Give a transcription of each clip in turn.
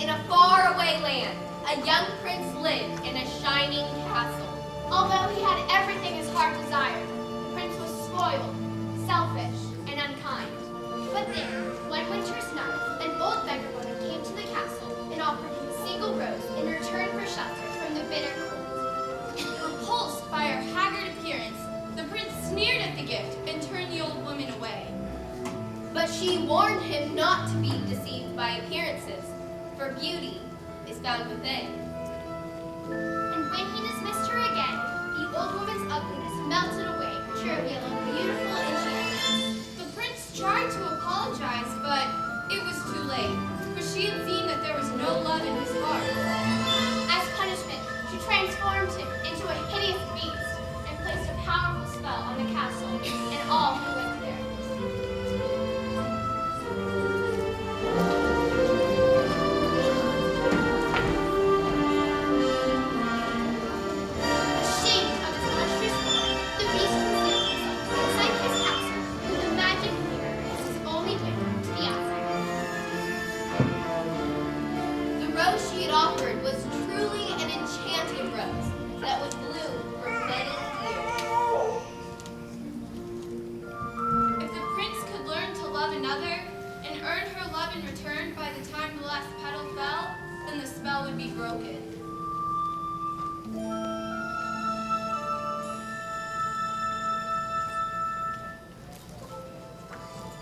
in a faraway land, a young prince lived in a shining castle. Although he had everything his heart desired, the prince was spoiled, selfish, and unkind. But then, one winter's night, an old beggar woman came to the castle and offered him a single rose in return for shelter from the bitter cold. Repulsed by her haggard appearance, the prince sneered at the gift and turned the old woman away. But she warned him not to be deceived by appearances, for beauty is found within. And when he dismissed her again, the old woman's ugliness melted away to reveal a beautiful enchantment. The prince tried to apologize, but it was too late, for she had seen that there was no love in his heart. As punishment, she transformed him into a hideous beast and placed a powerful spell on the castle and all who lived there. Ashamed of his monstrous form, the beast concealed himself inside his castle with the magic mirror as his only window to the outside. The rose she had offered was truly an enchanted rose that would bloom for many years. If the prince could learn to love another and earn her love in return by the time the last petal fell, then the spell would be broken.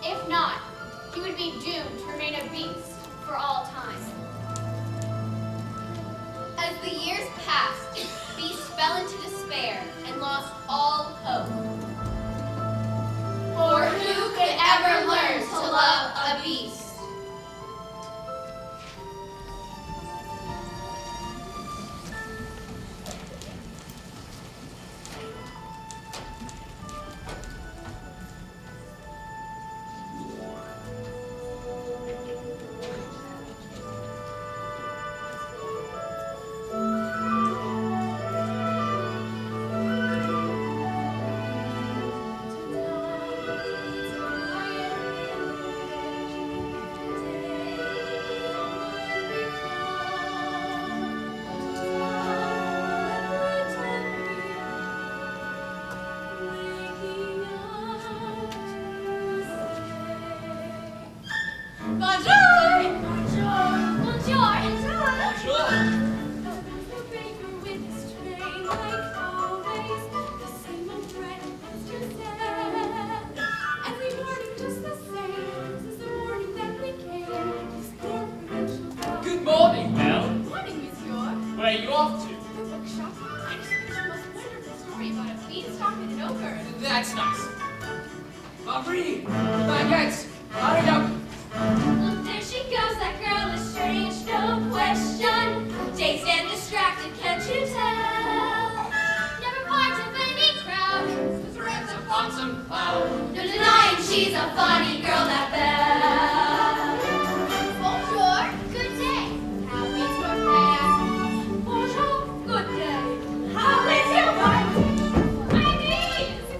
If not, he would be doomed to remain a beast for all time. As the years passed, Beast fell into despair and lost all hope. For who could ever learn to love a beast? Good morning, Belle. Morning, monsieur. Where are you off to? The bookshop. I just finished the most wonderful story about a beanstalk and an ogre. That's nice. Maurice, baguettes, hurry up. Look, there she goes, that girl is strange, no question. Dazed and distracted, can't you tell? Never part of any crowd, Threads upon some cloud. no denying she's a funny girl, that Belle. Bonjour. Good day. How is your friend? Bonjour, good day. How is your wife? I mean, eggs.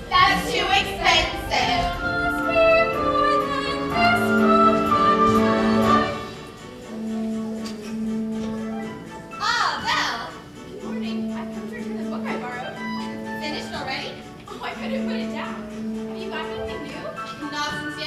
That's too expensive. Must be more than this Ah, Belle, Good morning. I've come to return the book I borrowed. finished already? Oh, I couldn't put it down. Have you got anything new? Not since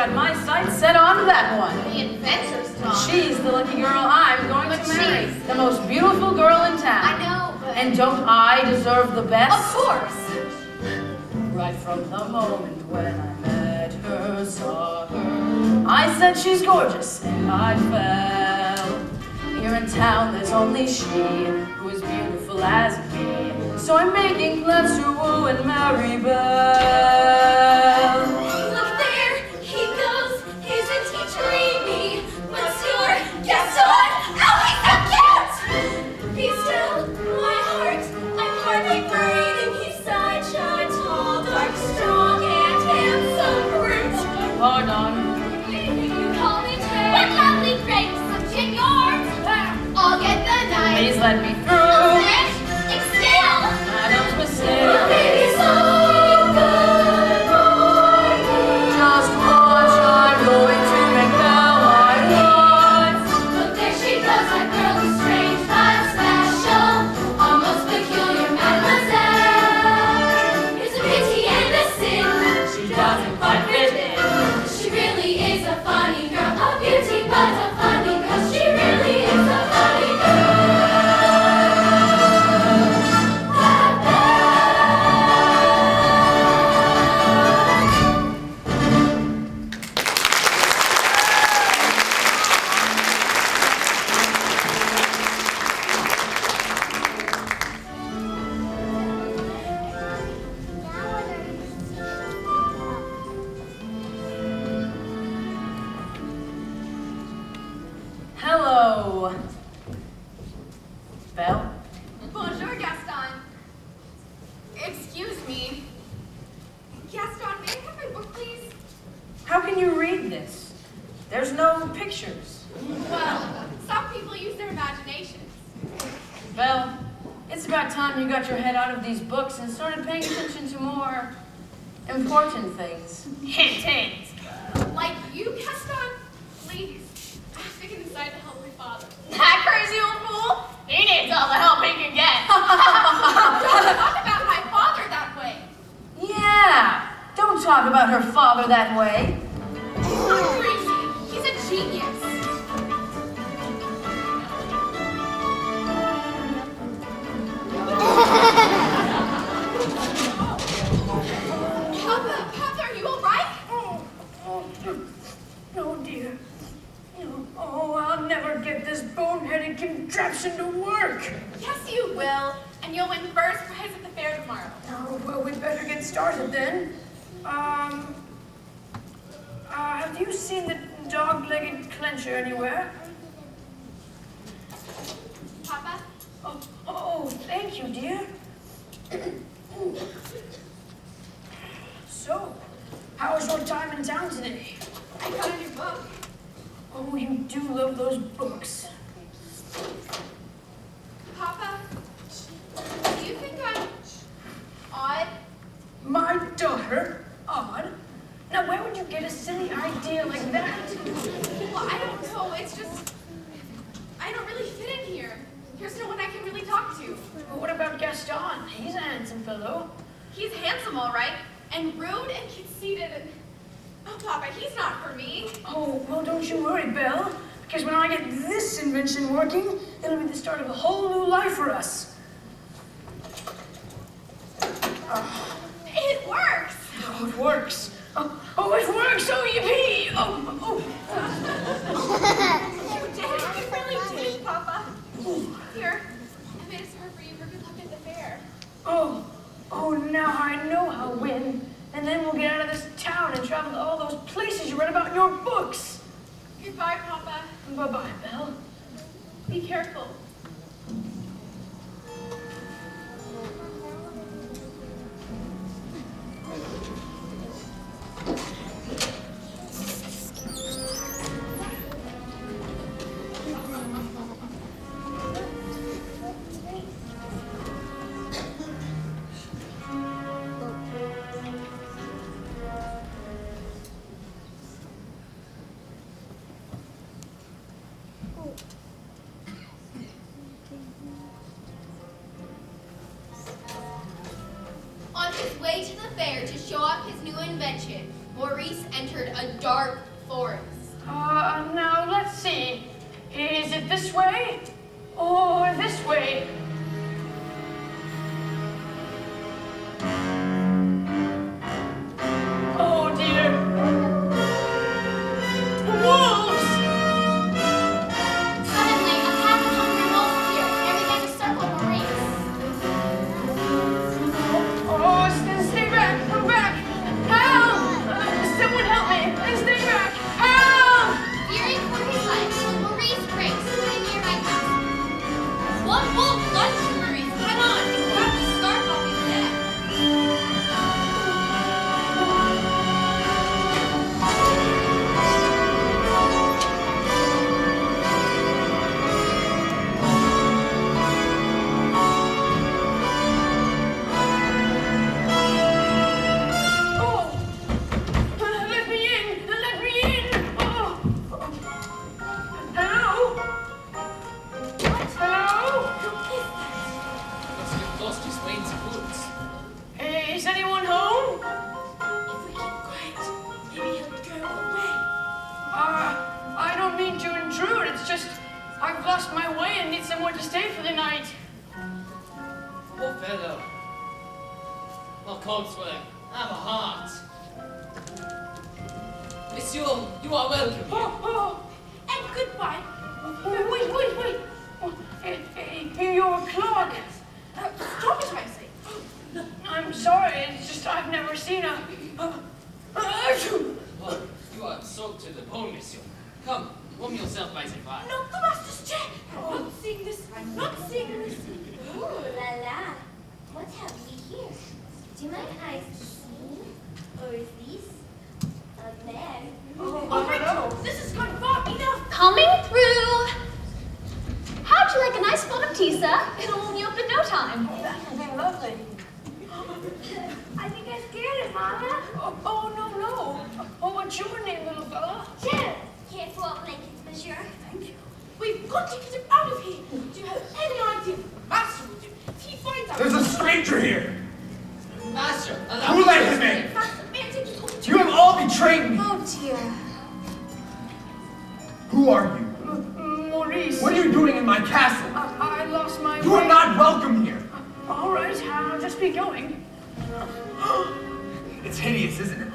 got my sights set on that one. The inventor's talk. She's the lucky girl I'm going But to marry. she's- The most beautiful girl in I town. know, but... And don't I deserve the best? Of course. Right from the moment when I met her, saw her, I said she's gorgeous, and I fell. Here in town there's only she who is beautiful as me. So I'm making plans to woo and marry Belle. Look there, he goes. Isn't he dreamy? Monsieur Gaston! Oh, he's so cute! Be still, my heart. I'm hardly breathing. He's sunshine, tall, dark, strong, and handsome brute. Pardon. You call me Ted. What lovely grapes of yours! I'll get the knife. Please let me through. Excel! Madame's mistake. Baby, so good morning. Just watch, I'm going to make Belle my wife. Look, there she goes, that girl is strange but special, almost peculiar, mademoiselle. It's a pity and a sin, She doesn't quite fit in. she really is a funny girl, a beauty but a funny girl, she really is a funny girl. Hello. Belle? Bonjour, Gaston. Excuse me. Gaston, may I have my book, please? How can you read this? There's no pictures. Well, some people use their imaginations. Belle, it's about time you got your head out of these books and started paying attention to more important things. Hint, hint. Like you, Gaston? Please. I'm sticking inside to help my father. That crazy old fool? He needs all the help he can get. Don't talk about my father that way. Yeah, don't talk about her father that way. He's not crazy. He's a genius. Papa, are you all right? No, dear. No. Oh, I'll never get this boneheaded contraption to work. Yes, you will. And you'll win first prize at the fair tomorrow. Oh, well, we'd better get started then. Have you seen the dog-legged clencher anywhere? Papa? Oh, thank you, dear. So, how was your time in town today? I got a new book. Oh, you do love those books. Papa, do you think I'm odd? My daughter? Odd? Now, where would you get a silly idea like that? Well, I don't know. It's just, I don't really fit in here. There's no one I can really talk to. But what about Gaston? He's a handsome fellow. He's handsome, all right, and rude and conceited and... Oh, Papa, he's not for me. Oh, well, don't you worry, Belle. Because when I get this invention working, it'll be the start of a whole new life for us. It works. Oh, it works. Oh, it works. Oh, yippee. Oh. You did. You really did, Papa. Here, I made a star for you for good luck at the fair. Oh, now I know how to win. And then we'll get out of this town and travel to all those places you read about in your books. Goodbye, Papa. Bye-bye, Belle. Be careful. On his way to the fair to show off his new invention, Maurice entered a dark forest. Now let's see. Is it this way or this way? Oh dear. Wolves! Suddenly, a pack of hungry wolves appeared and began to circle Maurice. Oh, stay back, come back. Help! Someone help me. Stay back. Help! Fearing for his life, Maurice raced to a nearby castle. One wolf lunged at Maurice head on and grabbed the scarf off his neck. Oh! Let me in! Let me in! Oh! Hello? Hello? Must have lost his way into woods. Is anyone home? If we keep quiet, maybe he'll go away. I don't mean to intrude. It's just I've lost my way and need somewhere to stay for the night. Poor fellow. Well, Cogswell, have a heart. Monsieur, you are welcome here. Oh! And goodbye. Wait! Your clock. Stop it, I say. I'm sorry. It's just I've never seen a. Oh, you are soaked to the bone, monsieur. Come, warm yourself by the fire. No, the master's chair. I'm not seeing this. I'm not seeing this. Ooh la la. What have we here? Do my eyes see? Or is this a man? All right, this has gone far enough. Coming through. How'd you like a nice bowl of tea, sir? It'll warm you up in no time. That would be lovely. I think I scared him, Mama. Oh, no. Oh, what's your name, little fella? Jill. Careful, blankets, monsieur. Thank you. We've got to get him out of here. Do you have any idea what the master will do if he finds out? There's a stranger here! Master, allow Who me let to him stay. in? Master, may I take you home? You have all betrayed me! Oh dear. Who are you? Maurice. What are you doing in my castle? I lost my You way. are not welcome here! All right, I'll just be going. It's hideous, isn't it?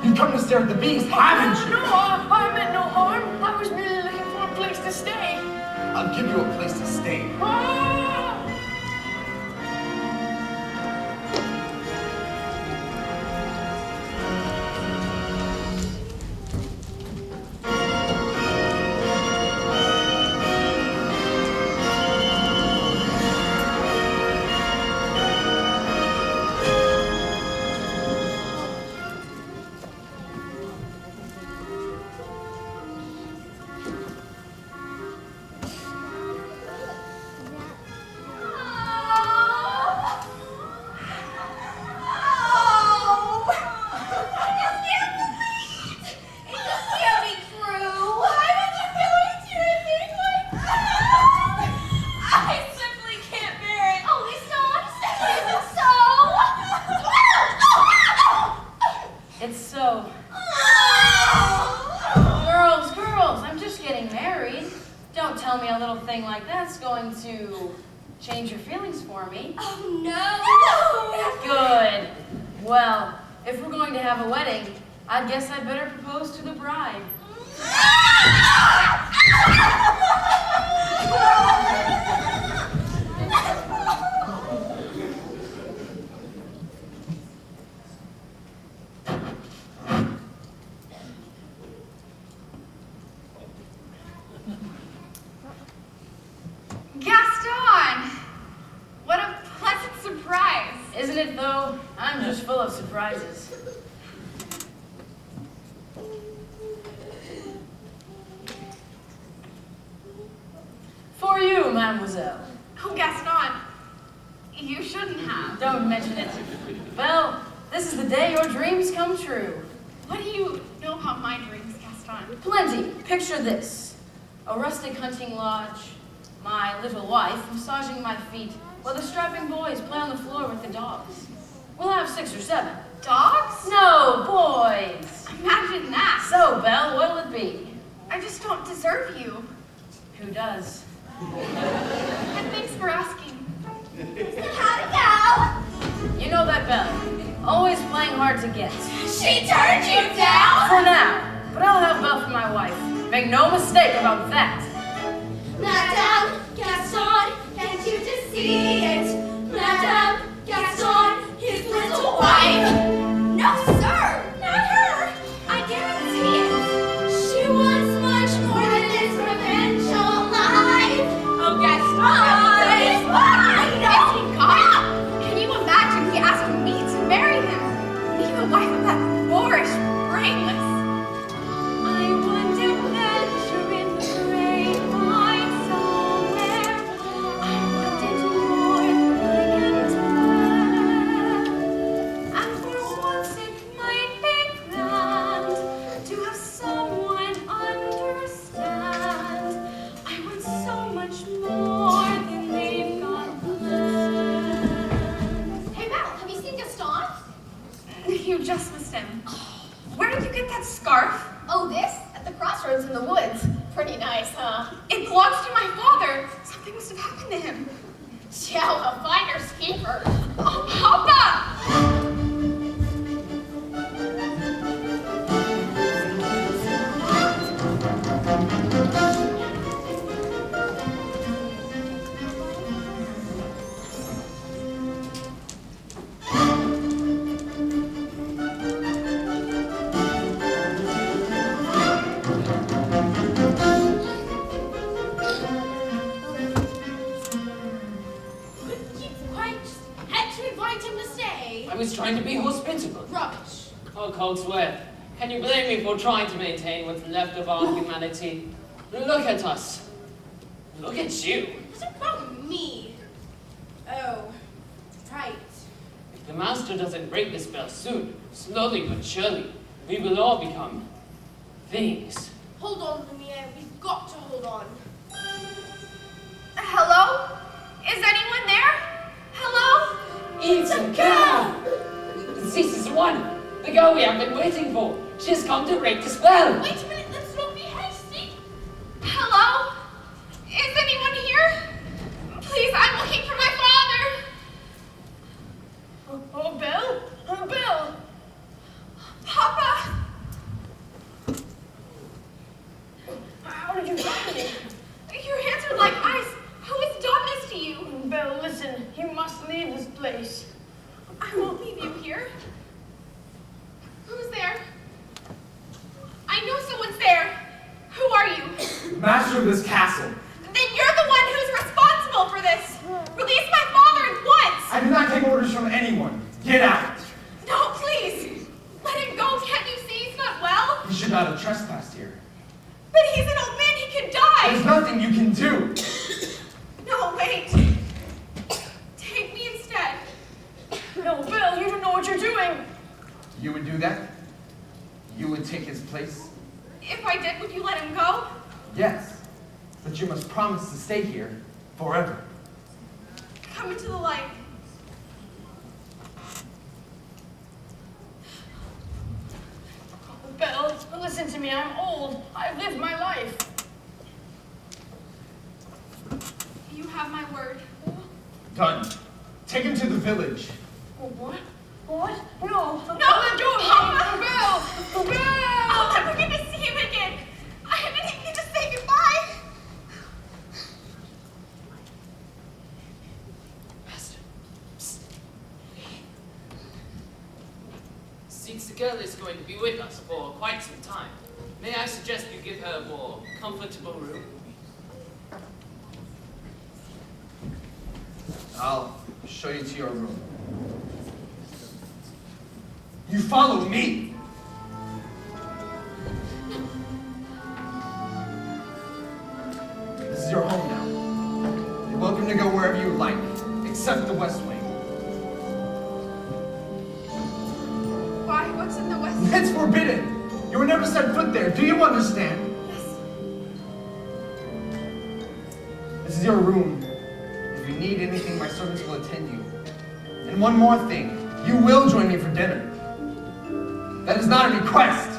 You've come to stare at the beast, haven't No, you? I meant no harm. I was merely looking for a place to stay. I'll give you a place to stay. Ah! It's so. Girls, I'm just getting married. Don't tell me a little thing like that's going to change your feelings for me. Oh no. Good. Well, if we're going to have a wedding, I guess I'd better propose to the bride. Gaston! What a pleasant surprise. Isn't it, though? I'm just full of surprises. For you, mademoiselle. Oh, Gaston, you shouldn't have. Don't mention it. Well, this is the day your dreams come true. What do you know about my dreams, Gaston? Plenty. Picture this. A rustic hunting lodge. My little wife massaging my feet while the strapping boys play on the floor with the dogs. We'll have 6 or 7. Dogs? No, boys. Imagine that. So, Belle, what'll it be? I just don't deserve you. Who does? And thanks for asking. How'd You know that Belle. Always playing hard to get. it go? She turned you down? For now. But I'll have Belle for my wife. Make no mistake about that. Madame Gaston, can't you just see it? Madame Gaston, his little wife. No, sir, not her. I guarantee it. She wants much more than this provincial life. Oh, Gaston, it's fine. Is he gone? Can you imagine he asked me to marry him? Be the wife of that boorish, brainless. I want to venture in the grapevine somewhere. I want it more than I can tell. And for once it might be grand to have someone understand. I want so much more than they've got planned. Hey, Belle, have you seen Gaston? You just missed him. Where did you get that scarf? Oh, this? At the crossroads in the woods. Pretty nice, huh? It belongs to my father. Something must have happened to him. Joe, a finder's keeper. Oh, Papa! I was trying to be hospitable. Rubbish. Oh, Cogsworth, can you blame me for trying to maintain what's left of our humanity? Look at us. Look at you. It's about me. Oh, right. If the master doesn't break the spell soon, slowly but surely, we will all become things. Hold on, Lumiere. We've got to hold on. Hello? Is anyone there? Hello? It's a girl! This is one, the girl we have been waiting for. She has come to break the spell. Wait a minute, let's not be hasty. Hello? Is anyone here? Please, I'm looking for my father. Oh, Belle? Oh, Belle! Papa! How did you find me? Your hands are like ice. Who has done this to you? Belle, listen. You must leave this place. I won't leave you here. Who's there? I know someone's there. Who are you? Master of this castle. Then you're the one who's responsible for this. Release my father at once. I do not take orders from anyone. Get out. No, please. Let him go. Can't you see he's not well? You should not have trespassed here. But he's an old man. He could die. There's nothing you can do. No, wait. Take me instead. No, Belle, you don't know what you're doing. You would do that? You would take his place? If I did, would you let him go? Yes. But you must promise to stay here forever. Come into the light. Belle, listen to me. I'm old. I've lived my life. You have my word. Done. Take him to the village. What? What? No. No, let go of Papa! Belle! Belle! I'll never get to see him again. I didn't get to say goodbye. Master. Psst. Since the girl is going to be with us for quite some time, may I suggest you give her a more comfortable room? I'll show you to your room. You follow me! This is your home now. You're welcome to go wherever you like, except the West Wing. Why? What's in the West? It's forbidden! You were never set foot there, do you understand? Yes. This is your room. If you need anything, my servants will attend you. And one more thing, you will join me for dinner. That is not a request.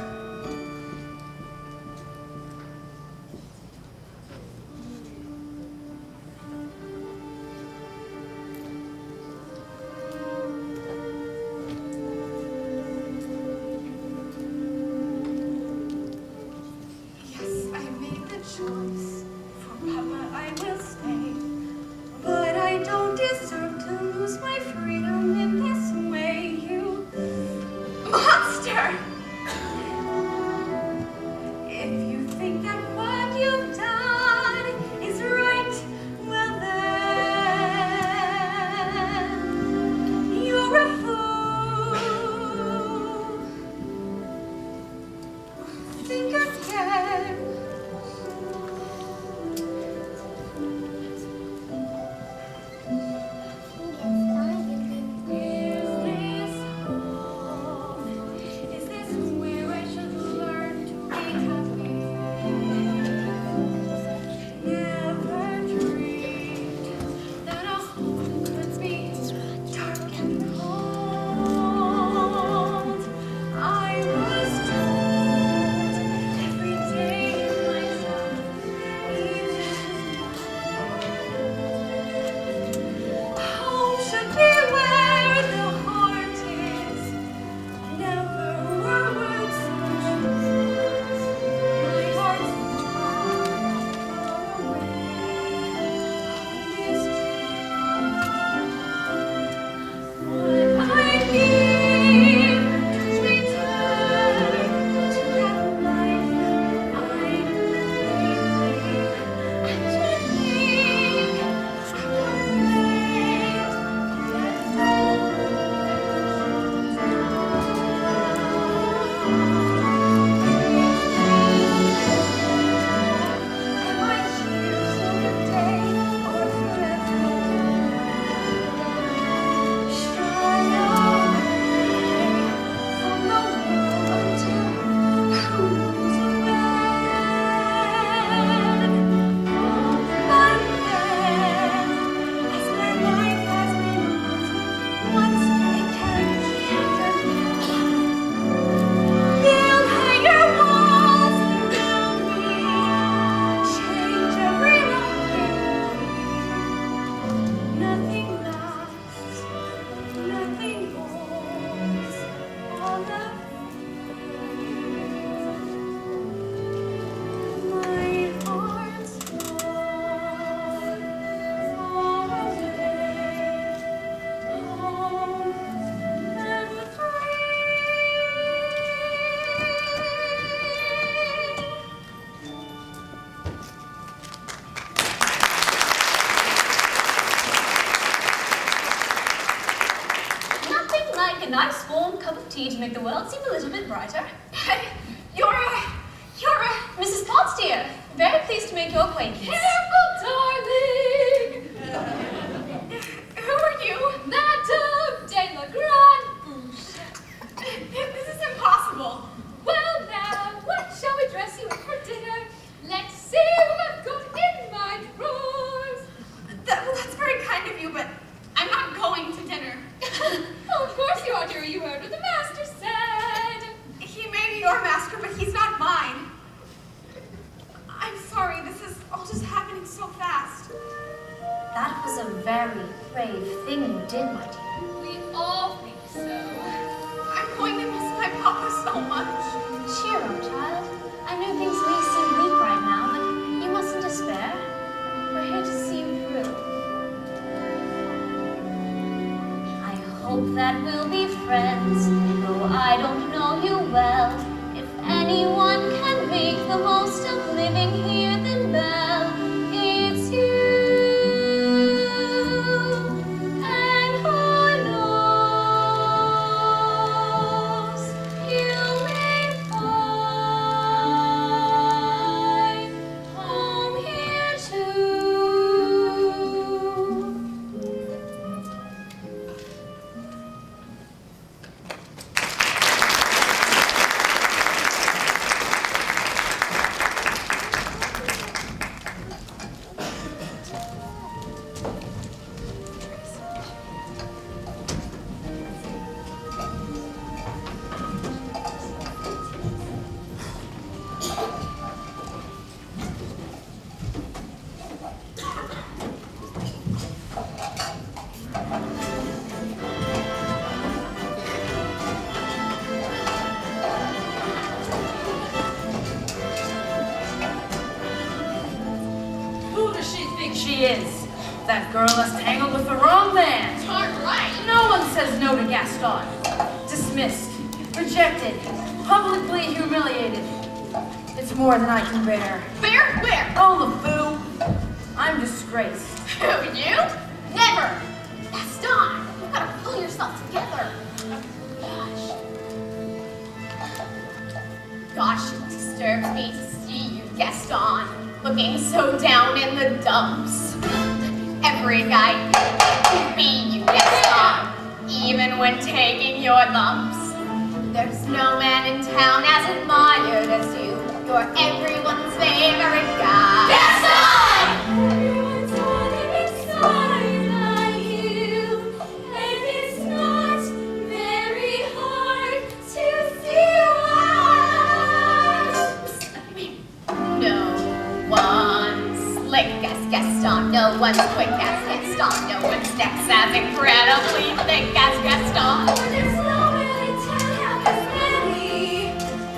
like a nice warm cup of tea to make the world seem a little bit brighter. You're Mrs. Potts, dear. Very pleased to make your acquaintance. Careful, darling! Who are you? Madame de la Grande. This is impossible. Well now, what shall we dress you in for dinner? Let's see what I've got in my drawers. That's very kind of you, but I'm not going to dinner. Oh, of course you are, dearie. You heard what the master said. He may be your master, but he's not mine. I'm sorry, this is all just happening so fast. That was a very brave thing you did, my dear. We all think so. I'm going to miss my papa so much. Cheer up, child. I know things may seem bleak right now, but you mustn't despair. We're here to see you through. I hope that we'll be friends, though I don't know you well. If anyone can make the most of living here, then Belle, it's you. And who knows, you may find home here too. Who does she think she is? That girl has tangled with the wrong man. Darn right. No one says no to Gaston. Dismissed, rejected, publicly humiliated. It's more than I can bear. Where? Where? Oh, LeFou, I'm disgraced. Who, you? Never. Gaston, you've got to pull yourself together. Gosh, it disturbs me to see you, Gaston, looking so down in the dumps. Every guy can be you, Gaston, even when taking your lumps. There's no man in town as admired as you. You're everyone's favorite guy. Gaston! Everyone's wanting inside like you, and it's not very hard to see why. No one's slick as Gaston, no one's quick as Gaston, no one's next as incredibly thick as Gaston. There's no man in town half as many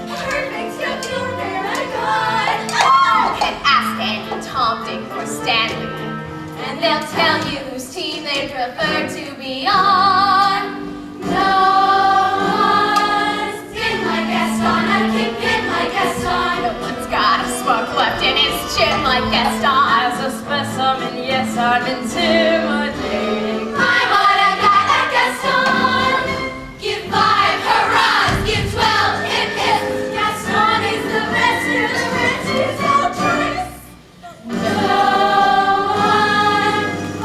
perfect except your paragon. You can ask Andy, Tom, Dick, or Stanley, and they'll tell you whose team they prefer to be on. No one's been like Gaston, I can get like Gaston. No one's got a spark left in his chin like Gaston. As a specimen, yes, I'm intimidating. I'm on a guy like Gaston. Give 5 hurrahs, give 12 hip hip. Gaston is the best, and the rest is all choice. No one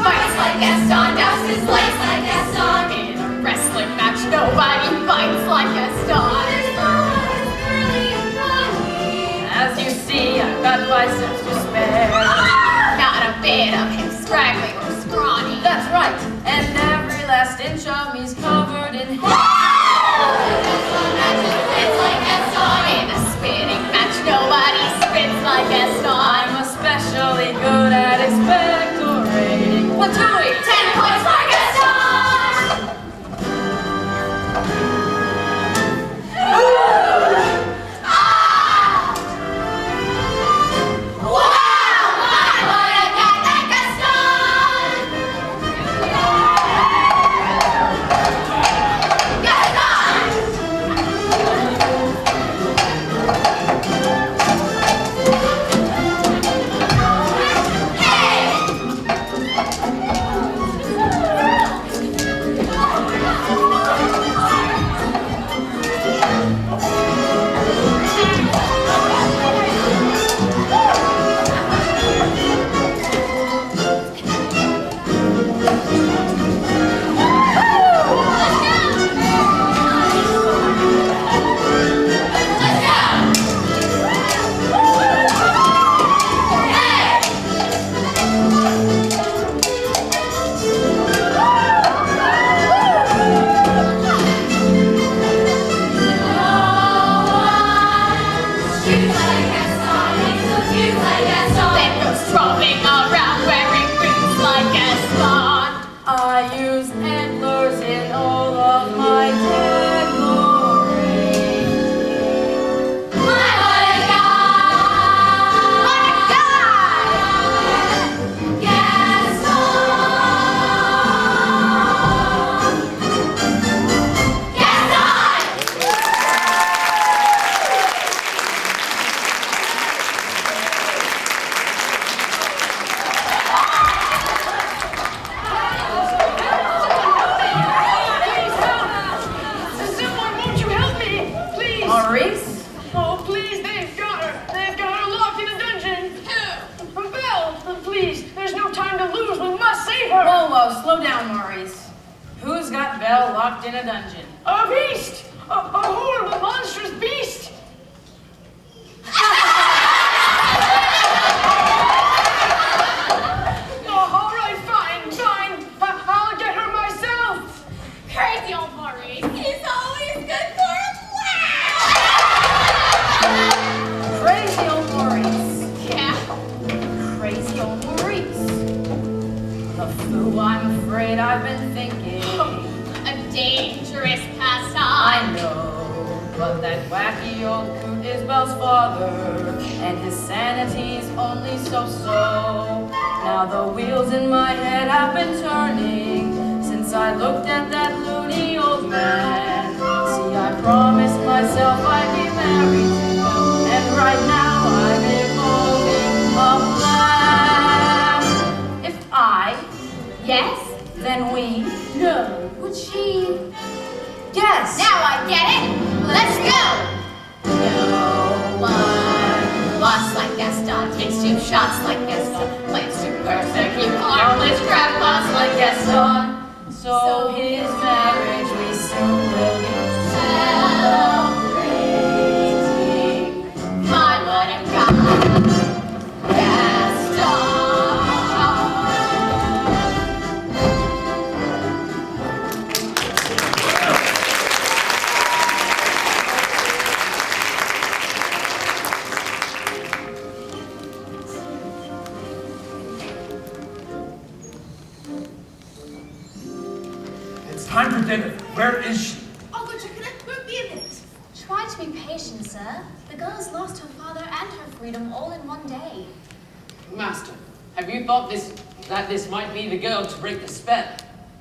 fights like Gaston, douses his legs like Gaston. In a wrestling match, nobody fights like Gaston. There's no one as curly and bony. As you see, I've got biceps to spare. Not a bit of him scraggly or scrawny. That's right, and every last inch of me's covered in hair. It's like Gaston. In a spitting match, nobody spits like Gaston. I'm especially good at expectorating. Platoon! 10 points for Gaston! Gaston! Maurice? Oh, please, they've got her. They've got her locked in a dungeon. Belle, please, there's no time to lose. We must save her. Whoa, whoa, slow down, Maurice. Who's got Belle locked in a dungeon? A beast! A horrible, monstrous beast! Oh, all right, fine. I'll get her myself. Crazy old Maurice. He's always good for a laugh. Crazy old Maurice. Yeah. Crazy old Maurice. The fool, I'm afraid I've been thinking. A dangerous pastime. I know, but that wacky old coot is Belle's father, and his sanity's only so-so. Now the wheels in my head have been turning since I looked at that loony old man. See, I promised myself I'd be married to him, and right now I'm evolving a plan. If I, Yes? then we, no. Would she? Yes! Now I get it. Let's go. No one lost like Gaston, takes 2 shots like Gaston, plans to persecute harmless grandpas like Gaston. So his marriage we soon will be celebrating. My Lord and God, Gaston. It's time for dinner. Where is she? I'll go check it out. Won't be a minute. Try to be patient, sir. The girl's lost her father and her freedom all in one day. Master, have you thought that this might be the girl to break the spell?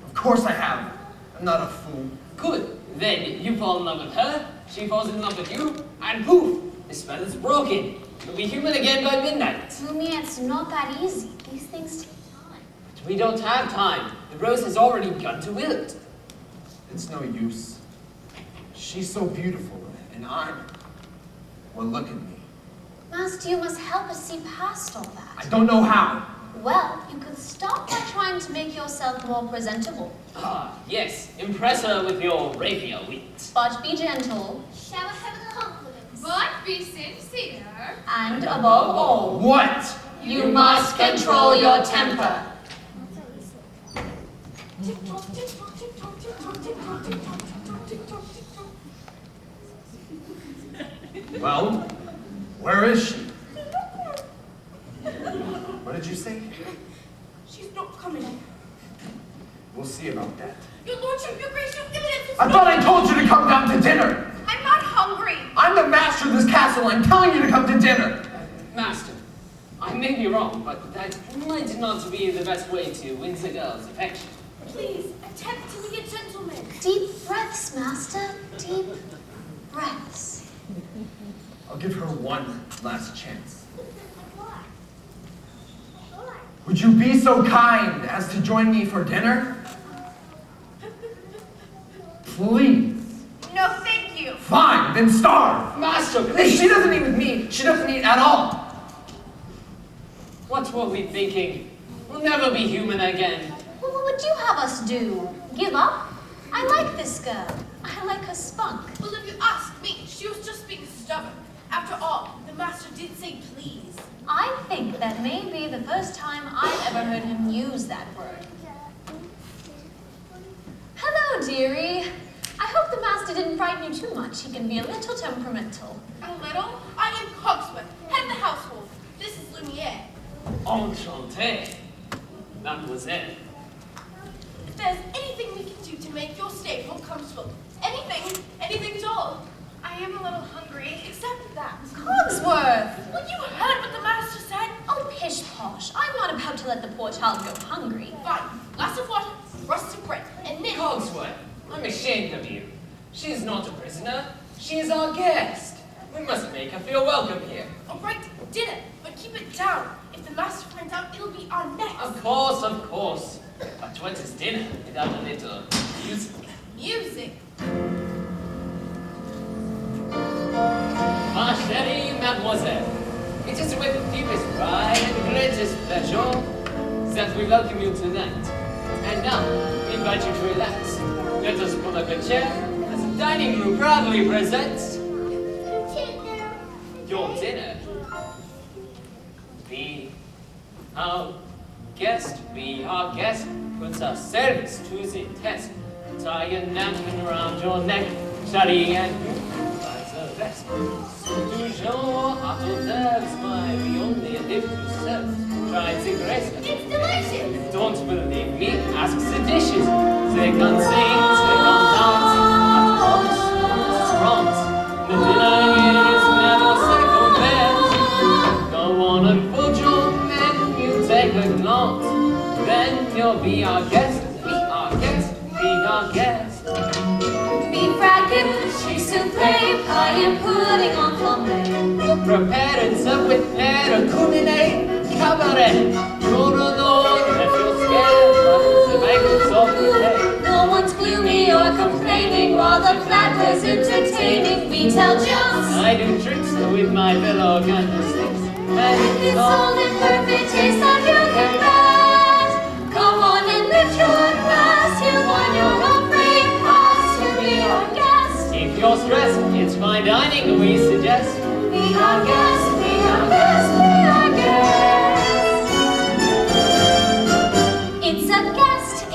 Of course I have. I'm not a fool. Good. Then you fall in love with her, she falls in love with you, and poof, the spell is broken. You'll be human again by midnight. Lumi, it's not that easy. These things take time. But we don't have time. The rose has already begun to wilt. It's no use. She's so beautiful, and well, look at me. Master, you must help us see past all I that. don't know how. Well, you could start by trying to make yourself more presentable. Ah, yes. Impress her with your rapier wit. But be gentle, Shall I have a compliment? But be sincere. and above all, What? you must control your temper. Well, where is she? What did you say? She's not coming. We'll see about that. Your lordship, your grace, your eminence. I thought I told you to come down to dinner. I'm not hungry. I'm the master of this castle. I'm telling you to come to dinner. Master, I may be wrong, but that might not be the best way to win the girl's affection. Please, attempt to be a gentleman. Deep breaths, Master. Deep breaths. I'll give her one last chance. Would you be so kind as to join me for dinner? Please. No, thank you. Fine, then starve. Master, If please! she doesn't eat with me, she doesn't eat at all. What were we thinking? We'll never be human again. Well, what would you have us do? Give up? I like this girl. I like her spunk. Well, if you ask me, she was just being stubborn. After all, the master did say please. I think that may be the first time I've ever heard him use that word. Hello, dearie. I hope the master didn't frighten you too much. He can be a little temperamental. A little? I am Cogsworth, head of the household. This is Lumiere. Enchanté. Mademoiselle. If there's anything we can do to make your stay more comfortable, any am a little hungry. Accept that. Cogsworth! Well, you heard what the master said. Oh, pish posh. I'm not about to let the poor child go hungry. Fine. Glass of water, crust of bread, and then... Cogsworth, I'm ashamed of you. She is not a prisoner. She is our guest. We must make her feel welcome here. All right, dinner, but keep it down. If the master finds out, it'll be our next. Of course, of course. But what is dinner without a little music? Music. Ma chérie mademoiselle, it is with deepest pride and greatest pleasure that we welcome you tonight. And now, we invite you to relax. Let us pull up a chair as the dining room proudly presents your dinner. Be our guest, puts our service to the test. Tie a napkin around your neck, study and by the rest. Toujours hors d'oeuvres, my, we only live to serve. Try the grace. It's delicious. Don't believe me, ask the dishes. They can sing, they can dance. I promise, it's France. The dinner here is never second best. Go on and put your menu, take a glance. Then you'll be our guest, be our guest, be our guest. Beef ragout, cheese soufflé, pie and pudding en flambe. Prepare and serve with flair, a culinary cabaret. You're alone if you're scared, but the banquet's all prepared. No one's gloomy or complaining while the platter's entertaining. We tell jokes. I do tricks with my fellow candlesticks. And It's all in perfect taste that you can bet. Come on and lift your glass. You've won your own free pass to be our guest. if you're stressed, it's fine dining we suggest. Be our guest, be our guest, be our guest.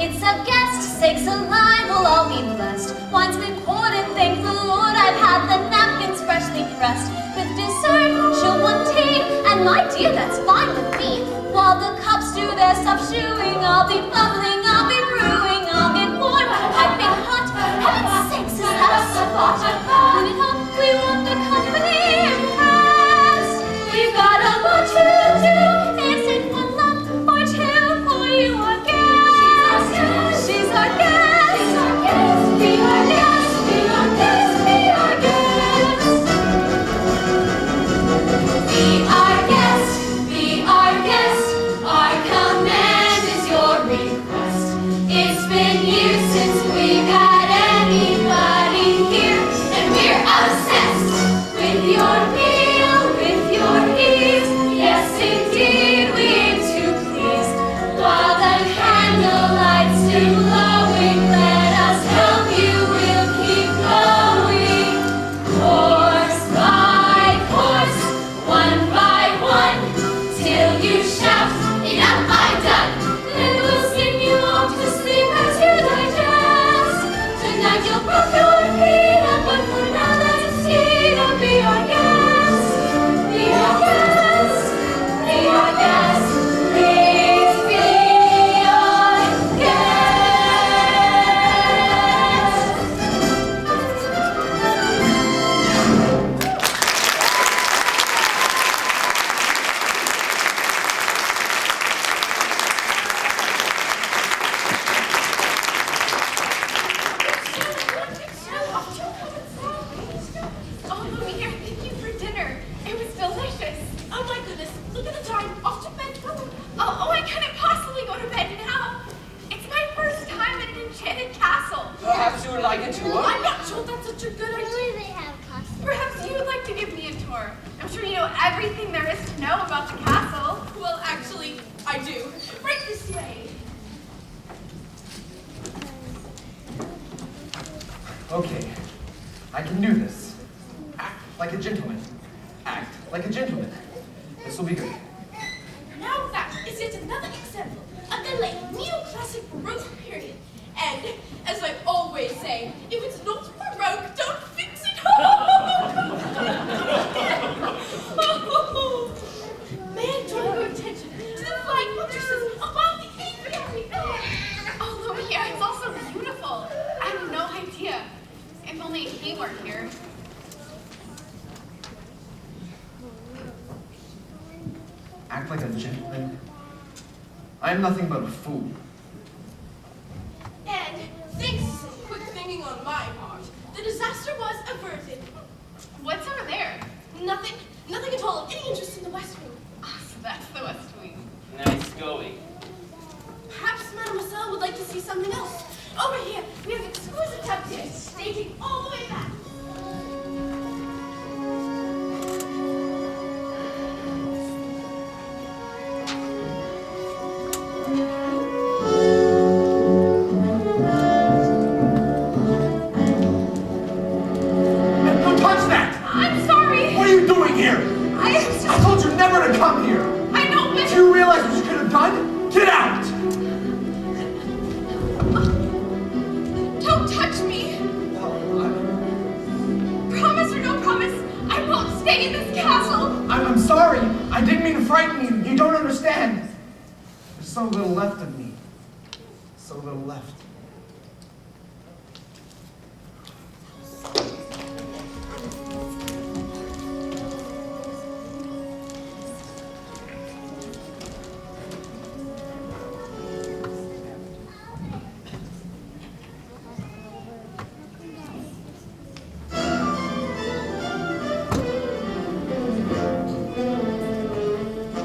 It's a guest, sakes alive, we'll all be blessed. Wine's been poured and thank the Lord I've had the napkins freshly pressed. With dessert, she'll want tea, and my dear, that's fine with me. While the cups do their subshoeing, I'll be bubbling, I'll be brewing, I'll get warm, piping hot. Heaven's sakes, is that a spot? Put it up, we want the company impressed. We've got a lot to do. Is it one lump or two for you, our guest? She's our guest. She's our guest. Be our guest. Be our guest. Be our guest. Be our guest. Be our guest. Our command is your request. It's been years since we've had anybody here, and we're obsessed with your meal, with your ease. Yes, indeed, we aim to please. While the candlelight still glowing, let us help you. We'll keep going, course by course, one by one, till you shout, "Enough, I'm done." Then we'll sing you off to sleep as you digest. Tonight you'll put your feet up, but for now let's see to be our guest. Be our guest. Be our guest. Please be our guest. Oh, Lumiere, thank you for dinner. It was delicious. Oh my goodness, look at the time. Off to bed, go. Oh, I couldn't possibly go to bed now. It's my first time in an enchanted castle. Perhaps you would like a tour? I'm not sure that's such a good idea. Perhaps you would like to give me a tour. I'm sure you know everything there is to know about the castle. Well, actually, I do. Right this way. Okay, I can do this. Act like a gentleman. Act like a gentleman. This will be good. Now that is yet another example of the late neoclassic Baroque period. And, as I always say, if it's not Baroque, don't fix it. Man, drawing your attention to the flying buttresses above the apiary. Oh, Lumiere, it's also beautiful. I had no idea. If only he were here. Act like a gentleman? I am nothing but a fool. And thanks to some quick thinking on my part, the disaster was averted. What's over there? Nothing at all of any interest in the West Wing. Ah, so that's the West Wing. Nice going. Perhaps Mademoiselle would like to see something else. Over here, we have exquisite tapestries dating all the way back. Don't touch that! I'm sorry. What are you doing here? I I told you never to come here! know, but Do you realize what you could have done? Get out! don't touch me. Promise or no promise, I won't stay in this castle. I'm sorry. I didn't mean to frighten you. You don't understand. There's so little left of me. So little left.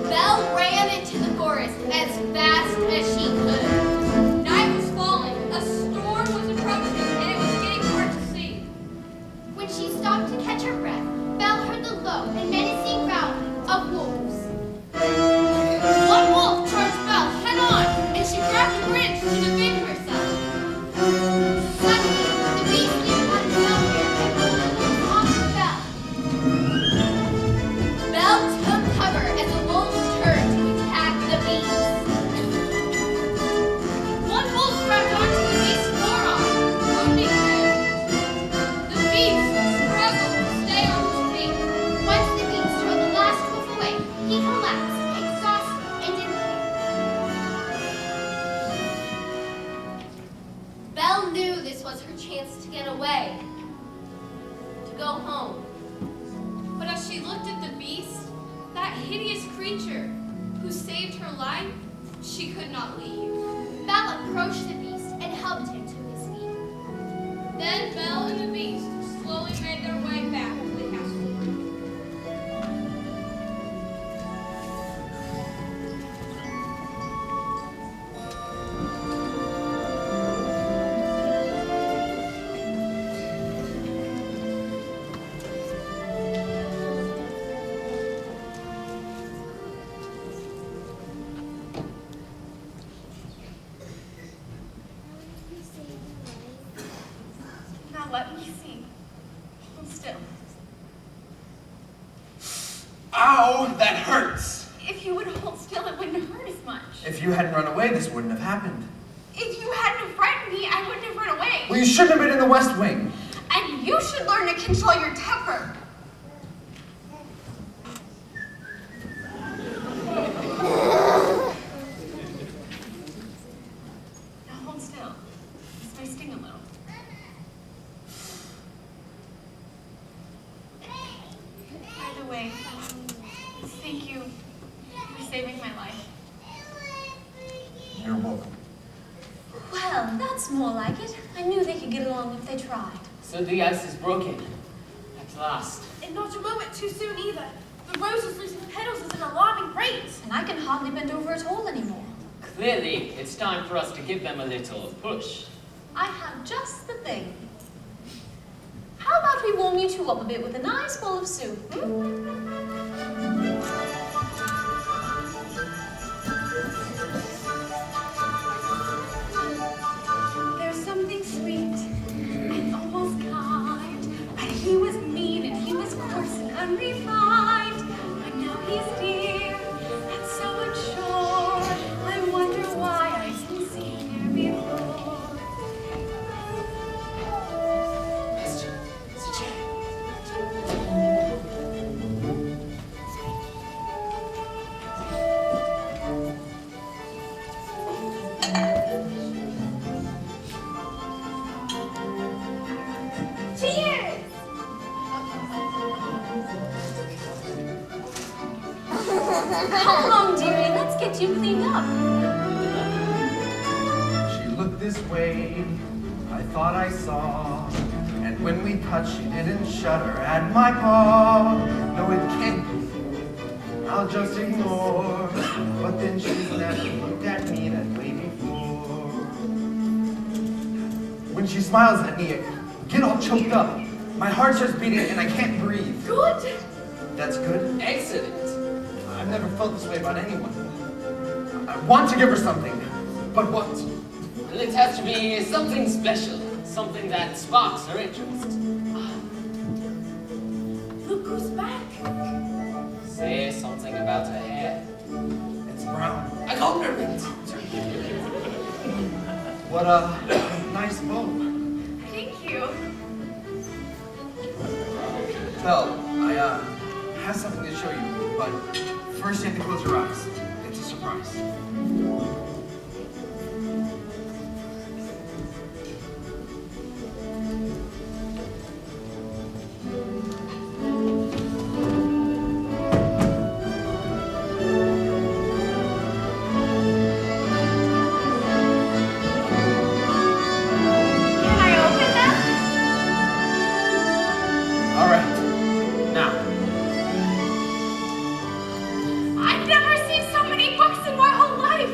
Belle ran into the forest as fast as she could. Night was falling, a storm was approaching, and it was getting hard to see. When she stopped to catch her breath, Belle heard the low and menacing growling of wolves. One wolf charged Belle head on, and she grabbed a branch to defend herself. Suddenly, the beast came out of nowhere and pulled the wolf off of Belle. Belle took cover as the wolves turned to attack the beast. One wolf grabbed onto the beast's forearm, wounding him. The beast struggled to stay on his feet. Once the beast drove the last wolf away, he collapsed, exhausted and in pain. Belle knew this was her chance to get away, to go home. But as she looked at the beast, that hideous creature who saved her life, she could not leave. Belle approached the beast and helped him to his feet. Then Belle and the beast slowly made their way back to the castle. Now let me see. Hold still. Ow! That hurts! If you would hold still, it wouldn't hurt as much. If you hadn't run away, this wouldn't have happened. If you hadn't have frightened me, I wouldn't have run away. Well, you shouldn't have been in the West Wing. And you should learn to control your temper. Now hold still. This may sting a little. By the way, thank you for saving my life. You're welcome. Well, that's more like it. I knew they could get along if they tried. So the ice is broken. At last. And not a moment too soon either. The rose is losing petals at an alarming rate. And I can hardly bend over at all anymore. Clearly, it's time for us to give them a little push. I have just the thing. How about we warm you two up a bit with a nice bowl of soup, There's something sweet and almost kind, but he was mean and he was coarse and unrefined. But now he's dear and so unsure. I wonder why I didn't see him before. Come along, dearie. Let's get you cleaned up. She looked this way, I thought I saw. And when we touched, she didn't shudder at my paw. No, it can't be. I'll just ignore. But then she's never looked at me that way before. When she smiles at me, I get all choked up. My heart starts beating and I can't breathe. Good. That's good. Excellent. I've never felt this way about anyone. I want to give her something. But what? Well, it has to be something special. Something that sparks her interest. Look who's back. Say something about her hair. It's brown. A compliment. What a nice bow. Thank you. Belle, I have something to show you, but first you have to close your eyes. It's a surprise. Can I open them? All right. Now, I've never seen so many books in my whole life.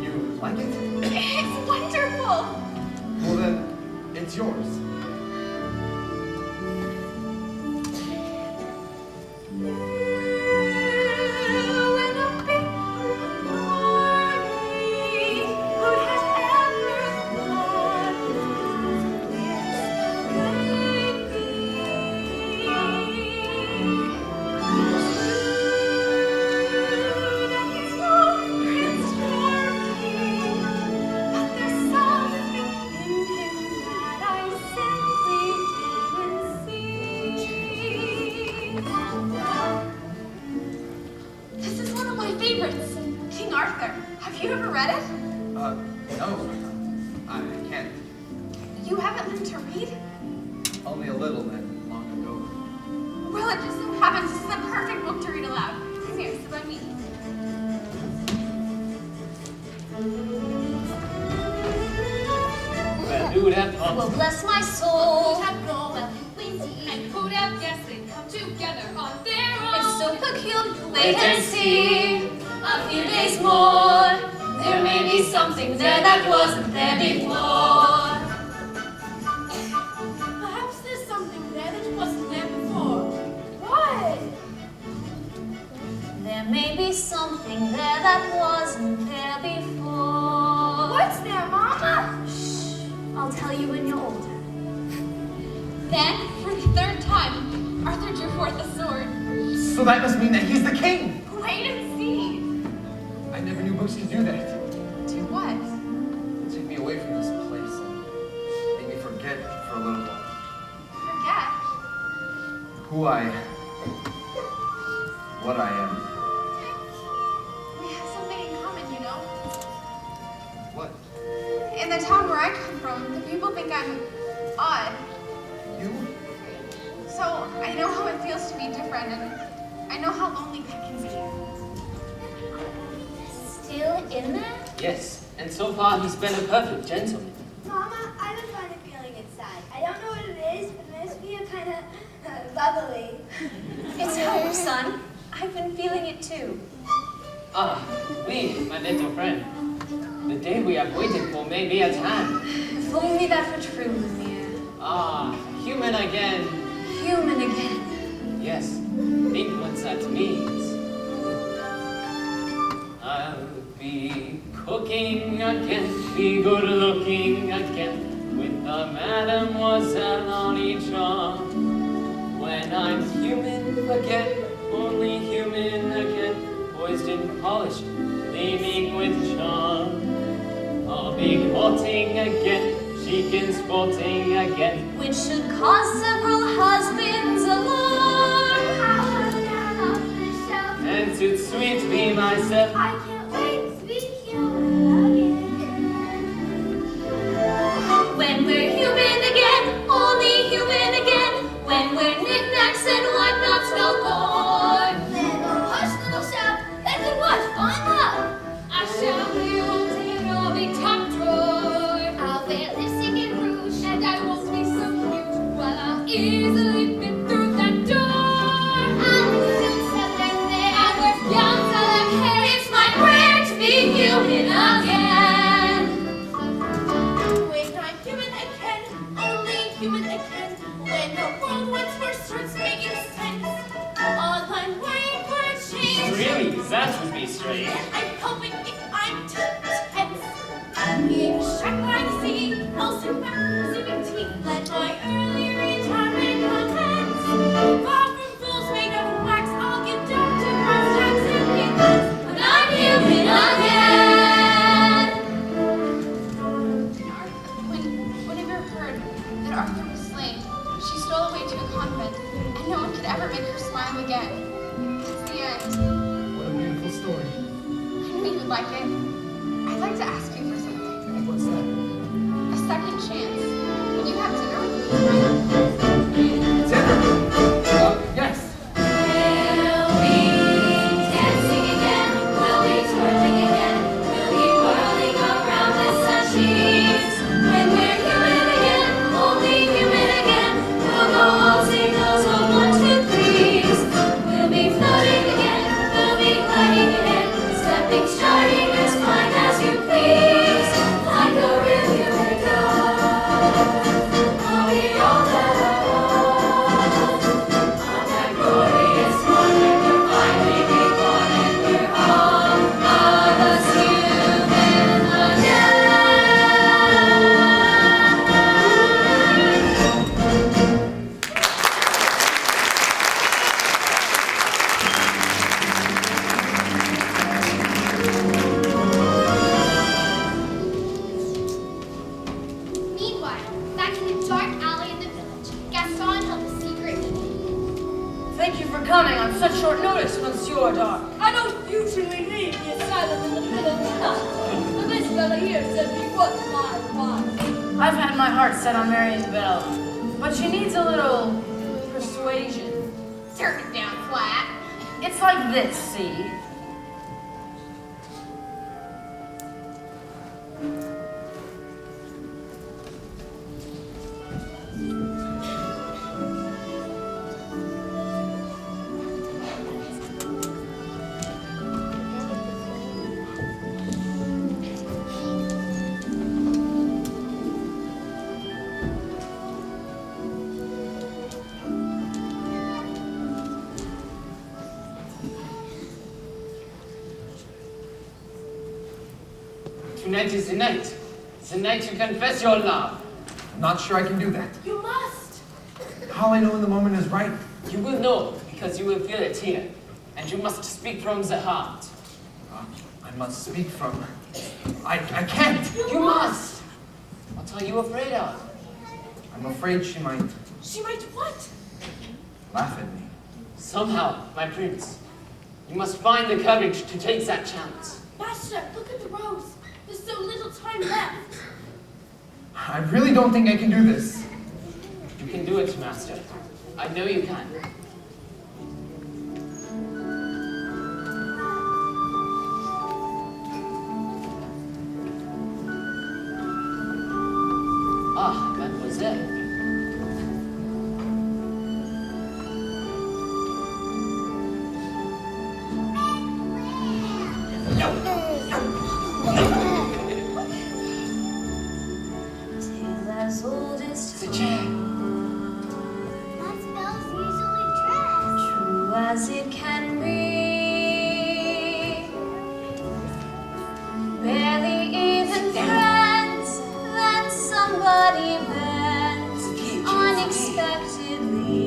you like it? It's wonderful. Well then, it's yours. When a big army who has ever thought this could be. That he's no Prince Charming, but there's something in him that I simply didn't see. This is one of my favorites, King Arthur. Have you ever read it? No, I can't. You haven't learned to read? Only a little then, long ago. Well, it just so happens this is the perfect book to read aloud. Here, sit by me. Well, who'd have thought? Well, bless my soul. Who'd have known well and who'd have guessed they'd come together on their own? It's so peculiar. Wait and see. A few days more. There may be something there that wasn't there before. Perhaps there's something there that wasn't there before. What? There may be something there that wasn't there before. What's there, Mama? Shh. I'll tell you when you're older. Then, for the third time, Arthur drew forth a sword. So that must mean that he's the king. Wait and see. I never knew books could do that. Do what? Take me away from this place and make me forget for a little while Forget. what I am. We have something in common, you know. What? In the town where I come from, the people think I'm odd. You? So I know how it feels to be different, and I know how lonely that can be. Still in there? Yes, and so far he's been a perfect gentleman. Mama, I've been kind of feeling inside. I don't know what it is, but it makes me kind of bubbly. It's hope, son. I've been feeling it too. Ah, we, my little friend. The day we have waited for may be at hand. If only that were true, Lumiere. Ah, human again. Human again. Yes, think what that means. I'll be cooking again, be good looking again, with the mademoiselle on each arm. When I'm human again, only human again, poised and polished, gleaming with charm. I'll be courting again, chic and sporting again, Which should cause several husbands alarm. and to sweet be myself. I can't wait to be human again. When we're human again, only human again. When we're knickknacks and whatnots no more. Little hush, little easily fit through that door. Alice soon settled there. And with young dark hair, it's my prayer to be human again. When I'm human again, only human again. When the world once more starts making sense, all I'm worried for a change. Really, that would be strange. I'm hoping if I'm too tense. Being struck by the sea, pulsing back, receiving tea. Let my early retirement commence. Far from fools made of wax, I'll get down to brass tacks and peanuts. When I'm human again. Whenever heard that Arthur was slain, she stole away to a convent, and no one could ever make her smile again. It's the end. What a beautiful story. I knew you would like it. I'd like to ask you for something. What's that? A second chance. Would you have dinner with me tonight? Dinner? Yes. We'll be dancing again. We'll be twirling again. We'll be whirling around the sun sheets. When we're human again, only human again. We'll go waltzing those old 1, 2, 3s. We'll be floating again. We'll be gliding again. Stepping, striding as fine as you please. Like a real human dove. I'll be all that I want. On that glorious morning, we'll finally be born, and we're all of us human again. Meanwhile, back in the dark alley in the village, Gaston held a secret meeting. Thank you for coming on such short notice, Monsieur Dark. I don't usually leave the asylum in the middle of the night, but this fella here said he was my advice. I've had my heart set on marrying Belle, but she needs a little persuasion. Turn it down flat. It's like this, see? Tonight is the night. The night to confess your love. I'm not sure I can do that. You must. How I know when the moment is right? You will know because you will feel it here. And you must speak from the heart. I must speak from... I can't. You must! What are you afraid of? I'm afraid she might She might what? laugh at me. Somehow, my prince, you must find the courage to take that chance. Master, look at the rose. There's so little time left. I really don't think I can do this. You can do it, master. I know you can. Ah, mademoiselle. As old as The chair. That's Belle's usually dressed. true as it can be. Barely even friends, then somebody bends unexpectedly.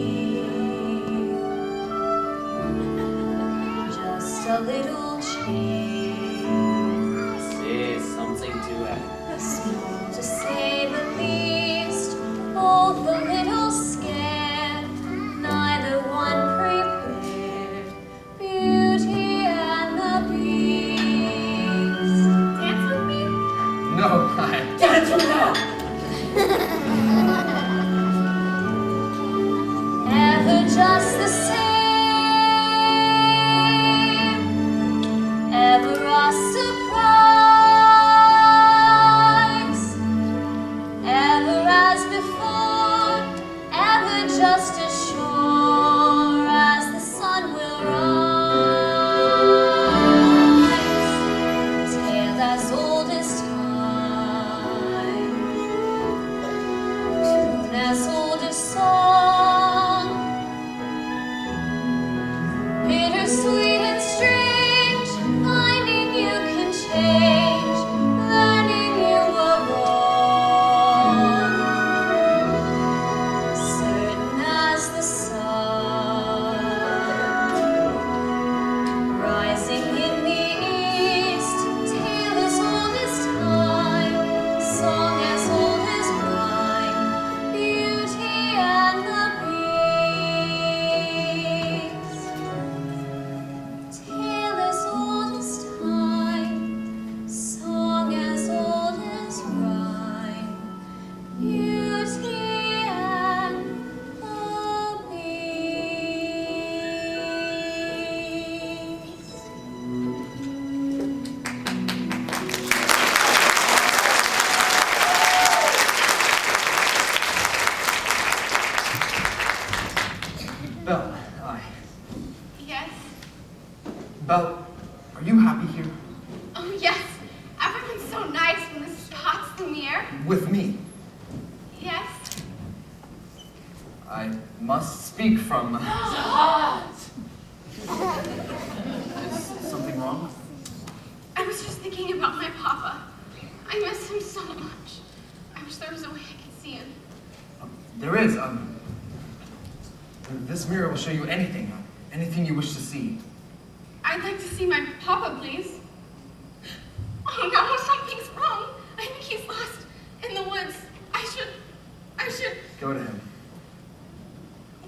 Just a little change. Say something to her. Small to say the least, both a little scared, neither one prepared. Beauty and the Beast. Dance with me? No, I... Dance with her! Ever just the same, ever a surprise, ever as before, ever just just as sure as the sun will rise. Tale as old as time, tune as old as song, bittersweet and strange, finding you can change, learning you were wrong, certain as the sun, rising in the east, tale as old as time, song as old as rhyme, beauty and the breeze. Tale as old as time, song as old as rhyme, beauty and the breeze. Belle, Yes. Belle, are you happy here? Oh, yes. Everything's so nice when the spot's in the air. With me? Yes. I must speak from... Is something wrong? I was just thinking about my papa. I miss him so much. I wish there was a way I could see him. There is, this mirror will show you anything, anything you wish to see. I'd like to see my papa, please. Oh no, something's wrong. I think he's lost in the woods. I should... Go to him.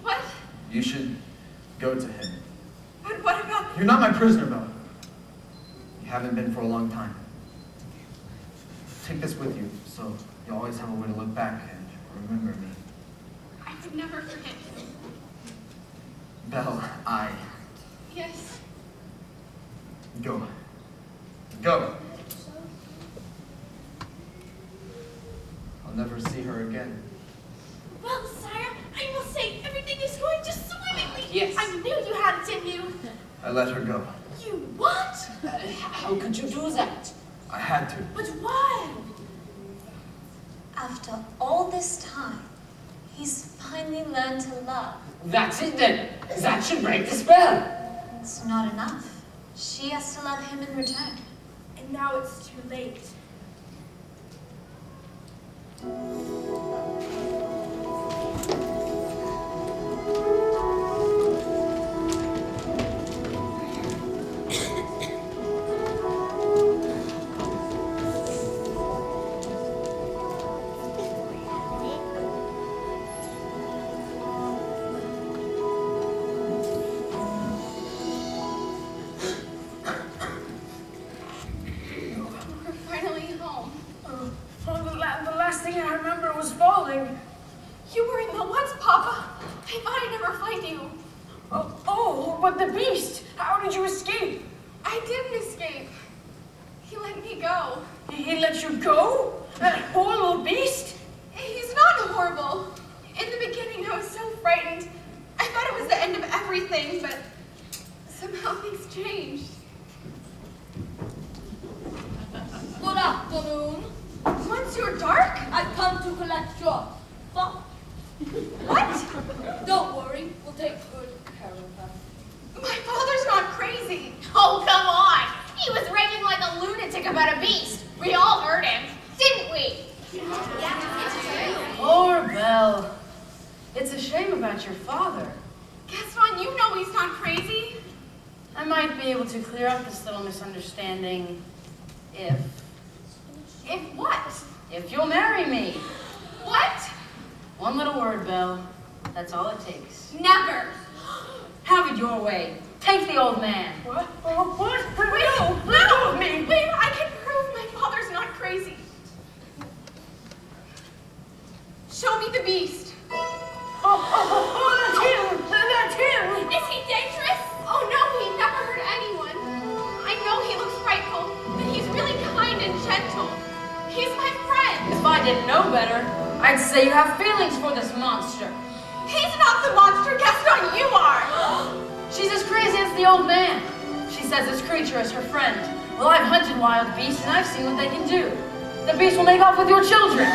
What? You should go to him. But what about... You're not my prisoner, Belle. You haven't been for a long time. Take this with you, so you always have a way to look back and remember me. I would never forget you. Belle, Yes. Go. Go. I'll never see her again. Well, sire, I must say everything is going just swimmingly. Yes. I knew you had it in you. I let her go. You what? How could you do that? I had to. But why? After all this time, he's finally learned to love. That's it then. That should break the spell. It's not enough. She has to love him in return. And now it's too late. We're finally home. The last thing I remember was falling. You were in the woods, Papa. I thought I'd never find you. Oh, but the beast! How did you escape? I didn't escape. He let me go. He let you go? That poor little beast? He's not horrible. In the beginning, I was so frightened. I thought it was the end of everything, but somehow things changed. Good afternoon. Monsieur Dark? I've come to collect your father. What? Don't worry, we'll take good care of her. My father's not crazy. Oh, come on. He was raving like a lunatic about a beast. We all heard him, didn't we? Poor Belle. It's a shame about your father. Gaston, you know he's not crazy. I might be able to clear up this little misunderstanding if What? you'll marry me. What? One little word, Belle. That's all it takes. Never. Have it your way. Take the old man. What? Oh, what? No, let go of me. Wait, I can prove my father's not crazy. Show me the beast. Oh, that's him. That's him. Is he dangerous? Oh no, he never hurt anyone. I know he looks frightful, but he's really kind and gentle. He's my friend. If I didn't know better, I'd say you have feelings for this monster. He's not not the monster, Gaston, you are! She's as crazy as the old man. She says this creature is her friend. Well, I've hunted wild beasts and I've seen what they can do. The beast will make off with your children.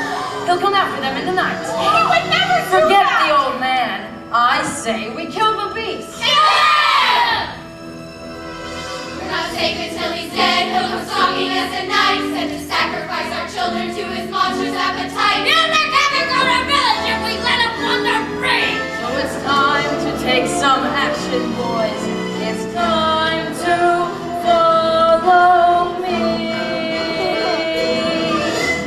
He'll come after them in the night. He would never do Forget that! the old man. I say we kill the beast. We're not safe until he's dead. He'll come stalking us at night, set to sacrifice our children to his monstrous appetite. He'll never go to our village if we let him wander free. So it's time to take some action, boys. It's time to follow me.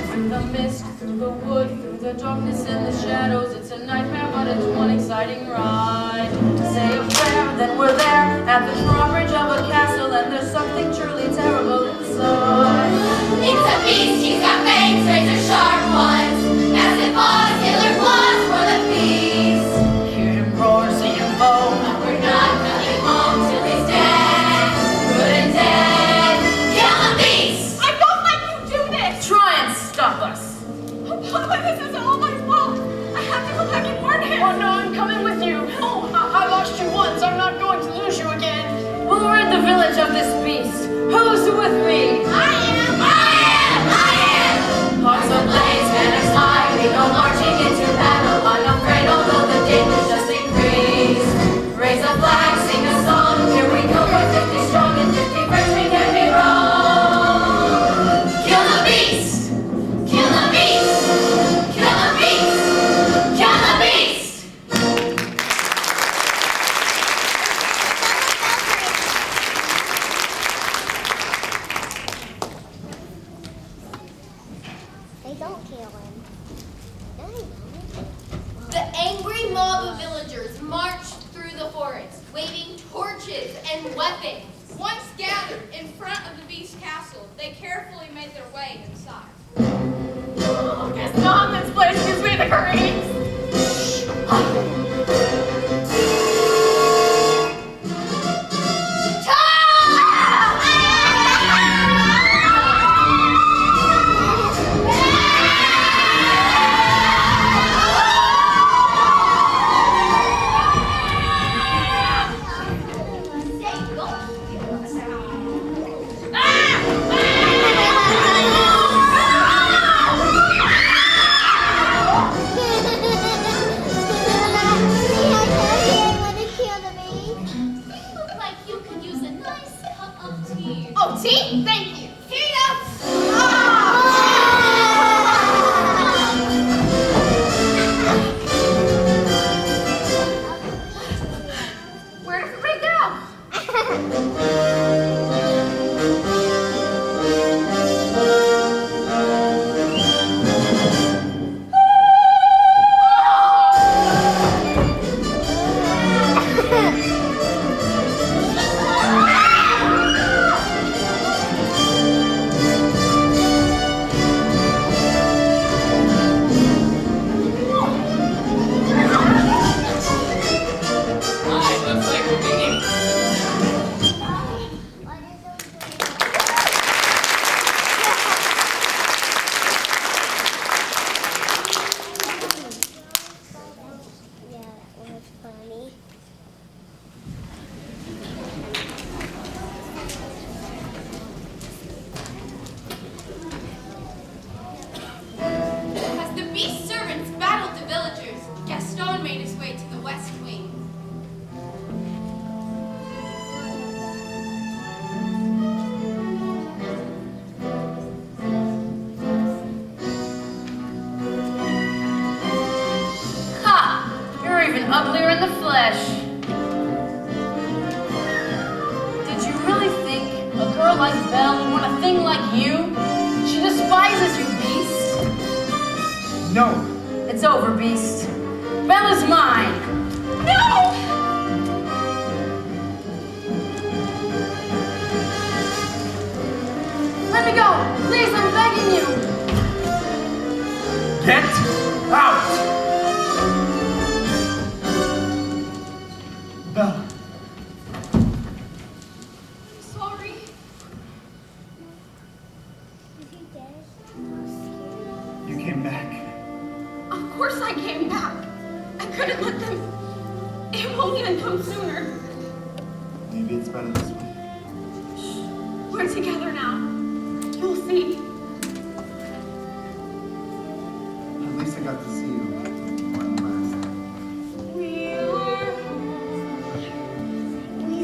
Through the mist, through the wood, through the darkness and the shadows. It's a nightmare, but it's one exciting ride. To say a prayer, then we're there at the drawbridge of a castle, and there's something truly terrible inside. It's a beast, he's got fangs, razor sharp ones. Massive paws, killer claws for the beast. Hear him roar, see him foam. We're not coming home till he's dead. Good and dead. Kill the beast! I don't let you do this! Try and stop us. Papa, this is all my fault! I have to go back and warn him! Oh no, I'm coming with you. Oh, I lost you once. I'm not going to lose you again. We'll rid the village of this beast. Who's with me? Hearts ablaze, banners high, we go marching into battle. Unafraid, although the dangers just increase. Raise a flag, sing a song. Here we go, we're 50 strong and 50 friends, we can't be wrong. Kill the beast! Kill the beast! Kill the beast! Kill the beast! They don't kill him. No, they don't. The angry mob of villagers marched through the forest, waving torches and weapons. Once gathered in front of the beast castle, they carefully made their way inside. Oh, Gaston, this place gives me the creeps! Oh, tea? Thank you. Here you go. Where did everybody go? Alright, looks like we're beginning. Yeah, that was funny. As the beast servants battled the villagers, Gaston made his way to the west wing. Ha! You're even uglier in the flesh. Did you really think a girl like Belle would want a thing like you? She despises you, beast. No, It's over, beast. Belle is mine. No! Let me go. Please, I'm begging you. get out! Belle, I'm sorry. Is he dead? you came back. Of course I came back. I couldn't let them home didn't come sooner. Maybe it's better this way. We're together now. You'll see. At least I got to see you one last time. We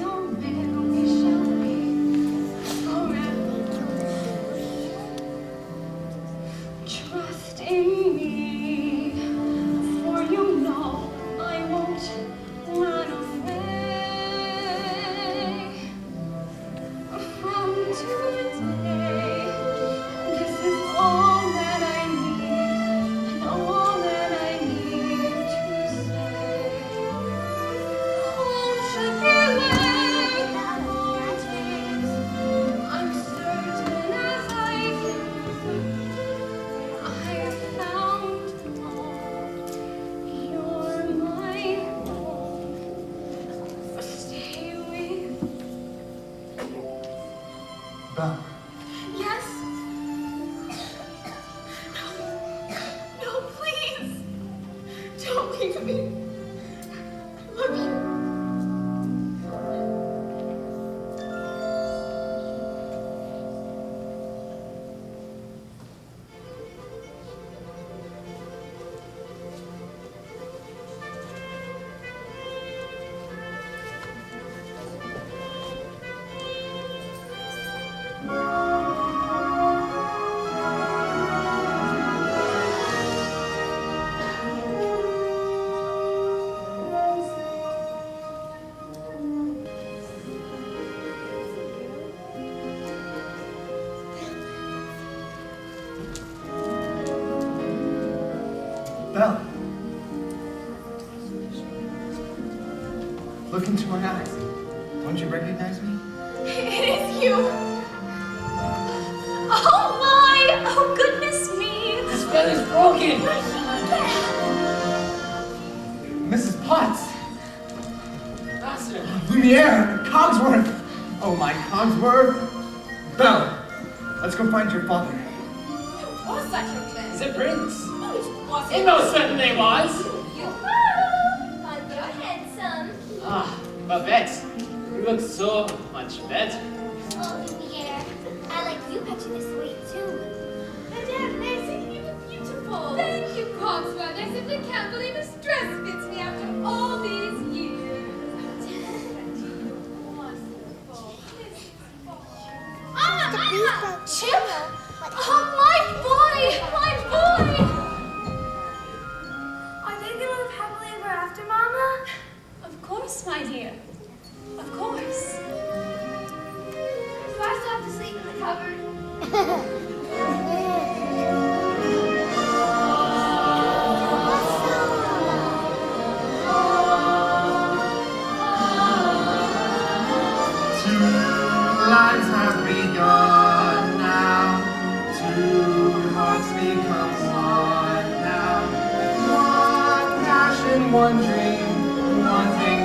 are men, we shall be forever. Trust in me, for you know I won't run away from today. This is all that I need, and all that I need to say. Home should be where our days. I'm certain as I can. I have found all. You're my home. Stay with. Belle, Yes. No, please. Don't leave me. I love you. Belle. Look into my eyes. Don't you recognize me? It is you. Oh my! Oh goodness me! This bell is broken. Mrs. Potts! Master. Lumiere! Cogsworth! Oh my Cogsworth! Belle, let's go find your father. Was such a man. He's a prince. Was He most certainly was. I'm your handsome. Ah, Babette, you look so much better. Oh, Lumiere. I like you better this way, too. Madame Mason, you look beautiful. Thank you, Cogsworth. I simply can't believe this dress fits me after all these years. Mama! Chip? Oh, my boy! Are they gonna live happily ever after, Mama? Of course, my dear. Of course. Do I still have to sleep in the cupboard? Two lives have begun now. Two hearts become one now. One passion, one dream, one thing